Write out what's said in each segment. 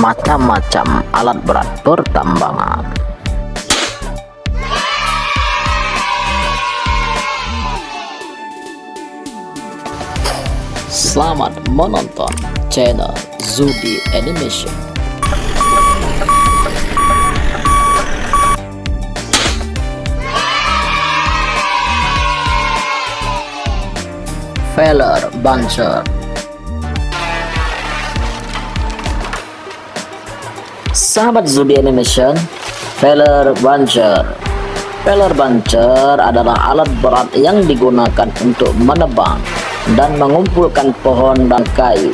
macam-macam alat berat pertambangan. Selamat menonton channel Zudi Animation. Feller Buncher. Sahabat Zudi Animation, Feller Buncher. Feller Buncher adalah alat berat yang digunakan untuk menebang dan mengumpulkan pohon dan kayu.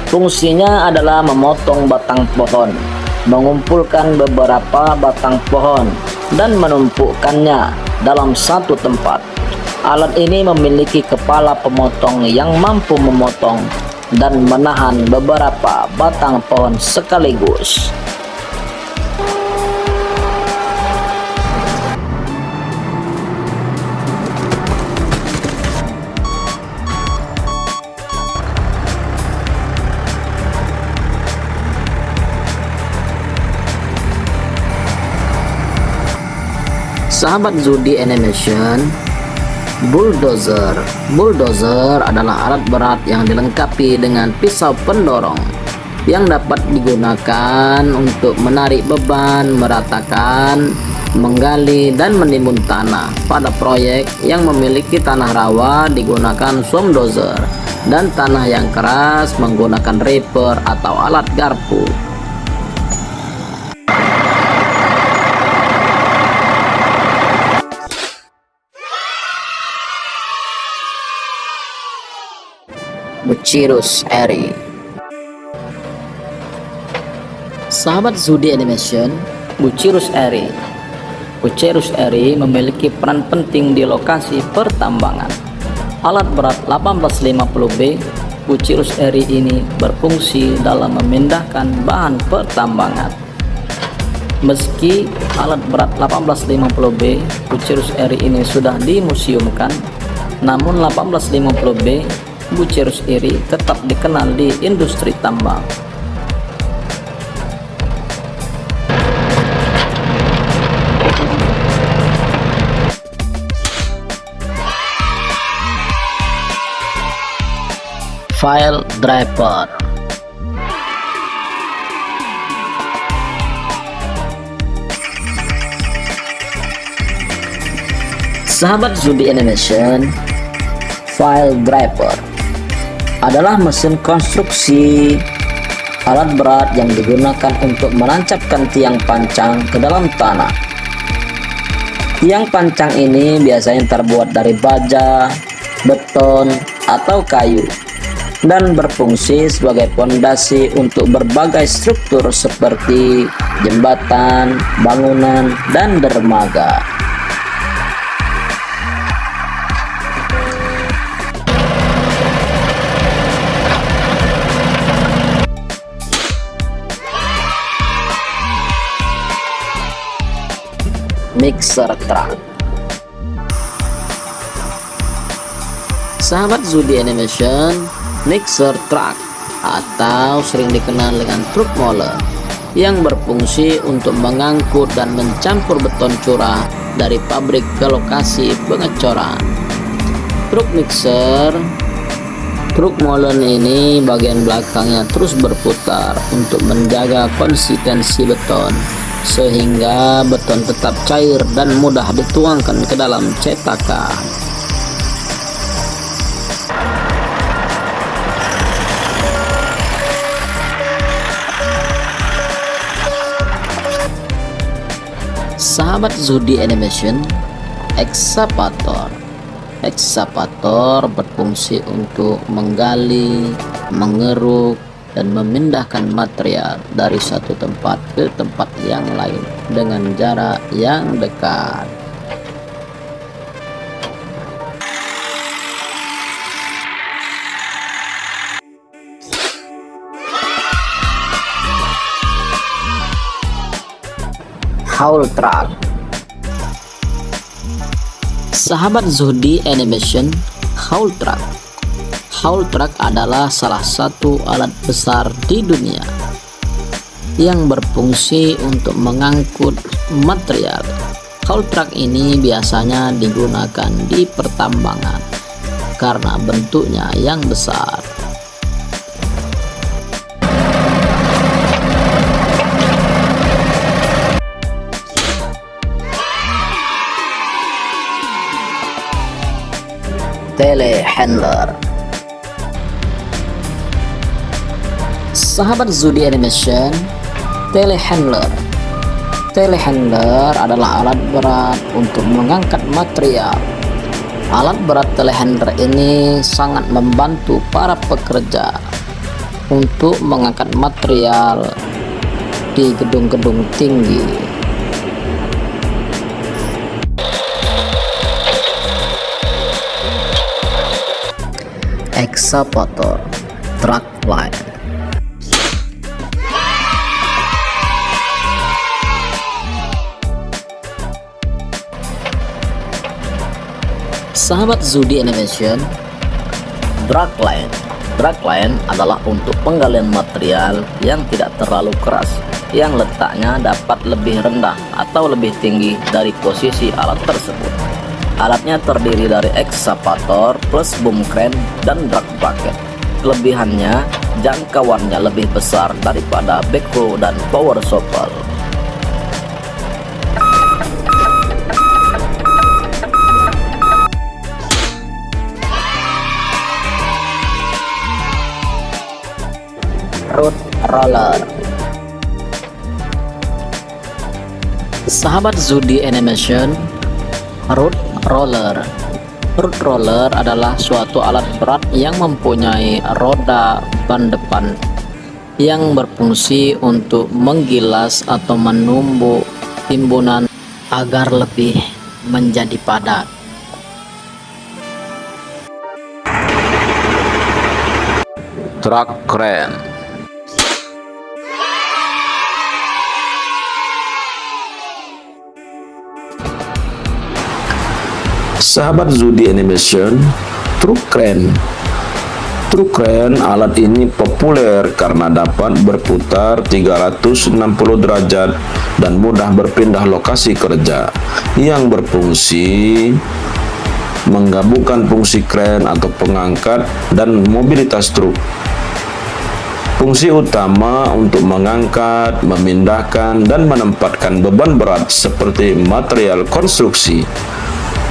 Fungsinya adalah memotong batang pohon, mengumpulkan beberapa batang pohon, dan menumpukannya dalam satu tempat. Alat ini memiliki kepala pemotong yang mampu memotong dan menahan beberapa batang pohon sekaligus. Sahabat Zudi Animation, bulldozer. Bulldozer adalah alat berat yang dilengkapi dengan pisau pendorong yang dapat digunakan untuk menarik beban, meratakan, menggali, dan menimbun tanah. Pada proyek yang memiliki tanah rawa digunakan swamp dozer, dan tanah yang keras menggunakan reaper atau alat garpu. Bucyrus Erie. Sahabat Zudi Animation, Bucyrus Erie. Bucyrus Erie memiliki peran penting di lokasi pertambangan. Alat berat 1850B, Bucyrus Erie ini berfungsi dalam memindahkan bahan pertambangan. Meski alat berat 1850B, Bucyrus Erie ini sudah dimuseumkan, namun 1850B Bucyrus Erie tetap dikenal di industri tambang. File driver. Sahabat Zudi Animation, file driver adalah mesin konstruksi alat berat yang digunakan untuk menancapkan tiang pancang ke dalam tanah. Tiang pancang ini biasanya terbuat dari baja, beton, atau kayu, dan berfungsi sebagai fondasi untuk berbagai struktur seperti jembatan, bangunan, dan dermaga. Mixer truck. Sahabat Zudi Animation, mixer truck atau sering dikenal dengan truk molen yang berfungsi untuk mengangkut dan mencampur beton curah dari pabrik ke lokasi pengecoran. Truk molen ini bagian belakangnya terus berputar untuk menjaga konsistensi beton sehingga beton tetap cair dan mudah dituangkan ke dalam cetakan. Sahabat Zudi Animation, ekskavator. Ekskavator berfungsi untuk menggali, mengeruk, dan memindahkan material dari satu tempat ke tempat yang lain dengan jarak yang dekat. Haul truck. Sahabat Zudi Animation, haul truck. Haul truck adalah salah satu alat besar di dunia. yang berfungsi untuk mengangkut material. Haul truck ini biasanya digunakan di pertambangan karena bentuknya yang besar. Telehandler. Sahabat Zudi Animation, telehandler. Telehandler adalah alat berat untuk mengangkat material. Alat berat telehandler ini sangat membantu para pekerja untuk mengangkat material di gedung-gedung tinggi. Excavator truck line. Sahabat Zudi Animation, drag line. Drag line adalah untuk penggalian material yang tidak terlalu keras, yang letaknya dapat lebih rendah atau lebih tinggi dari posisi alat tersebut. Alatnya terdiri dari excavator plus boom crane dan drag bucket. Kelebihannya, jangkauannya lebih besar daripada backhoe dan power shovel. Road roller. Sahabat Zudi Animation, road roller. Road roller adalah suatu alat berat yang mempunyai roda ban depan yang berfungsi untuk menggilas atau menumbuk timbunan agar lebih menjadi padat. Truck crane. Sahabat Zudi Animation, truk crane. Truk crane, alat ini populer karena dapat berputar 360 derajat dan mudah berpindah lokasi kerja, yang berfungsi menggabungkan fungsi crane atau pengangkat dan mobilitas truk. Fungsi utama untuk mengangkat, memindahkan, dan menempatkan beban berat seperti material konstruksi,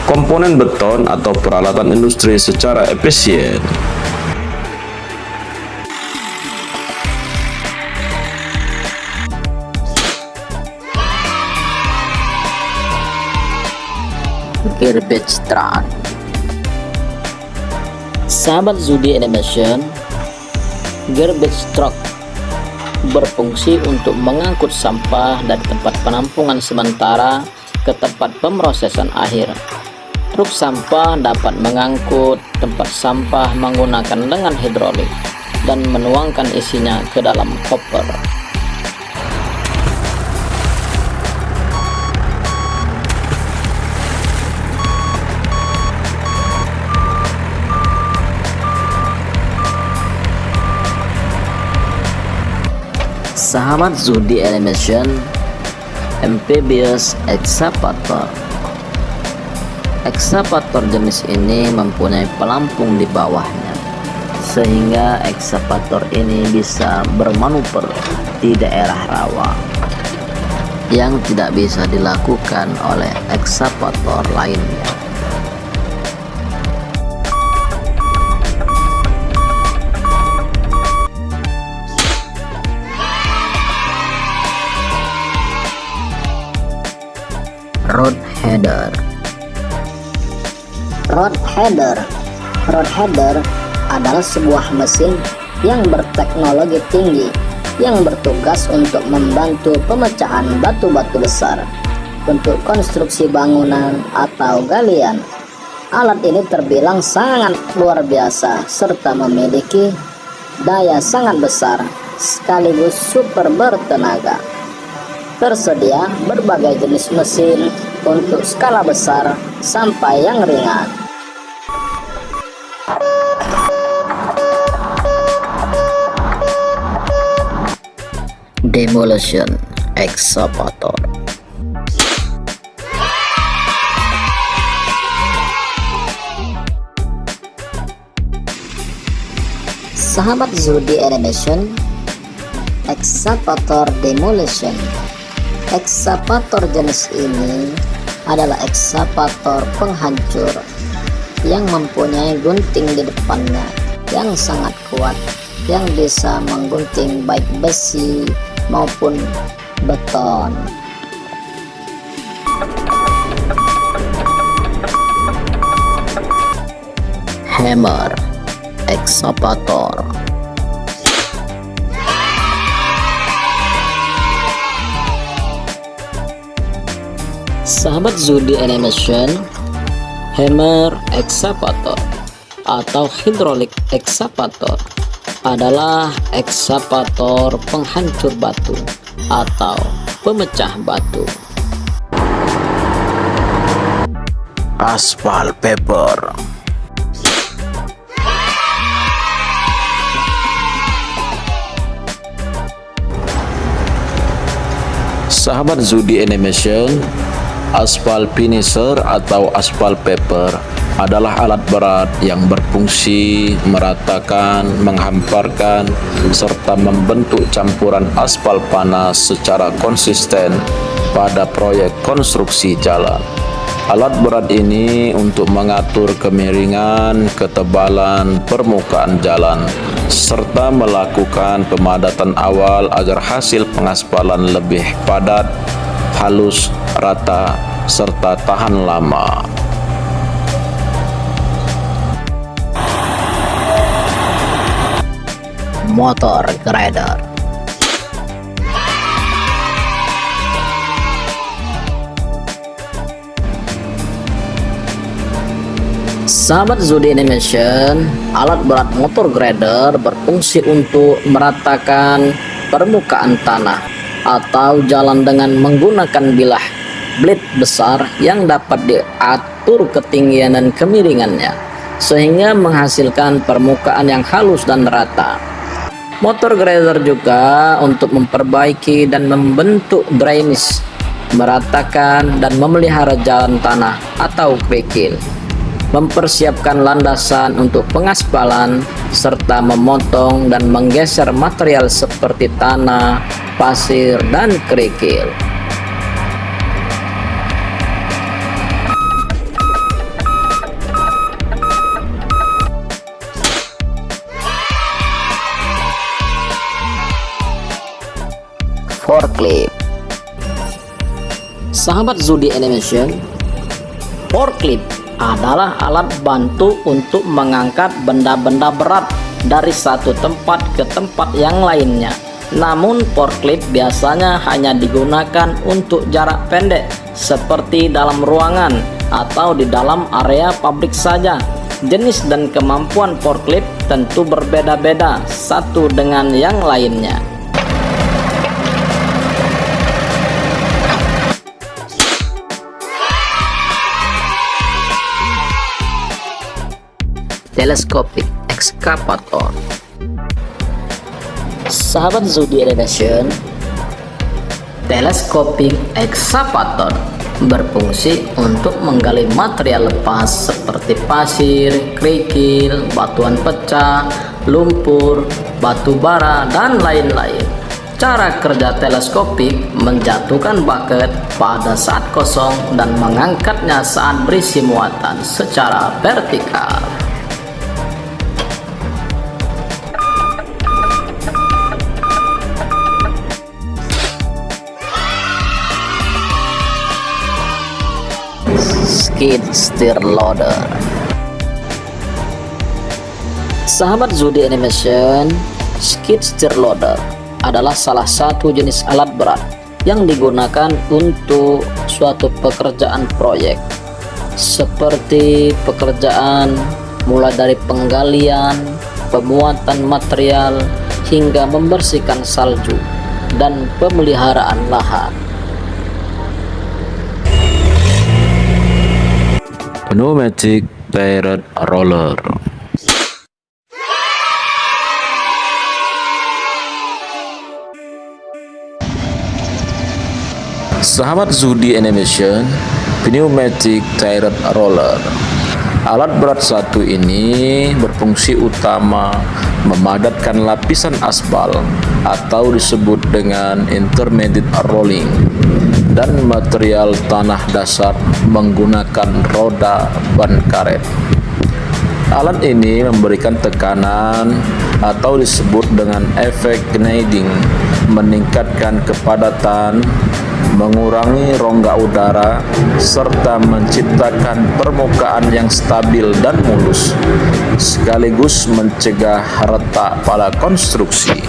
komponen beton atau peralatan industri secara efisien. Garbage truck. Sahabat Zudi Animation, garbage truck berfungsi untuk mengangkut sampah dari tempat penampungan sementara ke tempat pemrosesan akhir. Truk sampah dapat mengangkut tempat sampah menggunakan lengan hidrolik dan menuangkan isinya ke dalam koper. Sahabat Zudi Animation, amphibious excavator. Excavator jenis ini mempunyai pelampung di bawahnya, sehingga excavator ini bisa bermanuver di daerah rawa yang tidak bisa dilakukan oleh excavator lainnya. Road header. Road header adalah sebuah mesin yang berteknologi tinggi yang bertugas untuk membantu pemecahan batu-batu besar untuk konstruksi bangunan atau galian. Alat ini terbilang sangat luar biasa serta memiliki daya sangat besar sekaligus super bertenaga. Tersedia berbagai jenis mesin untuk skala besar sampai yang ringan. Demolition Excavator. Sahabat Zudi Animation, Excavator Demolition. Excavator jenis ini adalah excavator penghancur yang mempunyai gunting di depannya yang sangat kuat, yang bisa menggunting baik besi maupun beton. Hammer Excavator. Sahabat Zudi Animation, Hammer Excavator atau Hydraulic Excavator adalah ekskavator penghancur batu atau pemecah batu. Aspal paper. Sahabat Zudi Animation, aspal finisher atau aspal paper adalah alat berat yang berfungsi meratakan, menghamparkan, serta membentuk campuran aspal panas secara konsisten pada proyek konstruksi jalan. Alat berat ini untuk mengatur kemiringan, ketebalan permukaan jalan, serta melakukan pemadatan awal agar hasil pengaspalan lebih padat, halus, rata, serta tahan lama. Motor grader. Sahabat Zudi Animation, alat berat motor grader berfungsi untuk meratakan permukaan tanah atau jalan dengan menggunakan bilah blade besar yang dapat diatur ketinggian dan kemiringannya sehingga menghasilkan permukaan yang halus dan rata. Motor grader juga untuk memperbaiki dan membentuk drainase, meratakan dan memelihara jalan tanah atau kerikil, mempersiapkan landasan untuk pengaspalan, serta memotong dan menggeser material seperti tanah, pasir, dan kerikil. Forklift. Sahabat Zudi Animation, forklift adalah alat bantu untuk mengangkat benda-benda berat dari satu tempat ke tempat yang lainnya. Namun forklift biasanya hanya digunakan untuk jarak pendek seperti dalam ruangan atau di dalam area pabrik saja. Jenis dan kemampuan forklift tentu berbeda-beda satu dengan yang lainnya. Telescopic Excavator. Sahabat Zudi Animation, Telescopic Excavator berfungsi untuk menggali material lepas seperti pasir, kerikil, batuan pecah, lumpur, batu bara, dan lain-lain. Cara kerja teleskopik menjatuhkan bucket pada saat kosong dan mengangkatnya saat berisi muatan secara vertikal. Skid steer loader. Sahabat Zudi Animation, skid steer loader adalah salah satu jenis alat berat yang digunakan untuk suatu pekerjaan proyek seperti pekerjaan mulai dari penggalian, pemuatan material hingga membersihkan salju dan pemeliharaan lahan. Pneumatic tire roller. Sahabat Zudi Animation, Pneumatic Tire Roller. Alat berat satu ini berfungsi utama memadatkan lapisan aspal atau disebut dengan intermediate rolling dan material tanah dasar menggunakan roda ban karet. Alat ini memberikan tekanan atau disebut dengan efek kneading, meningkatkan kepadatan, mengurangi rongga udara, serta menciptakan permukaan yang stabil dan mulus, sekaligus mencegah retak pada konstruksi.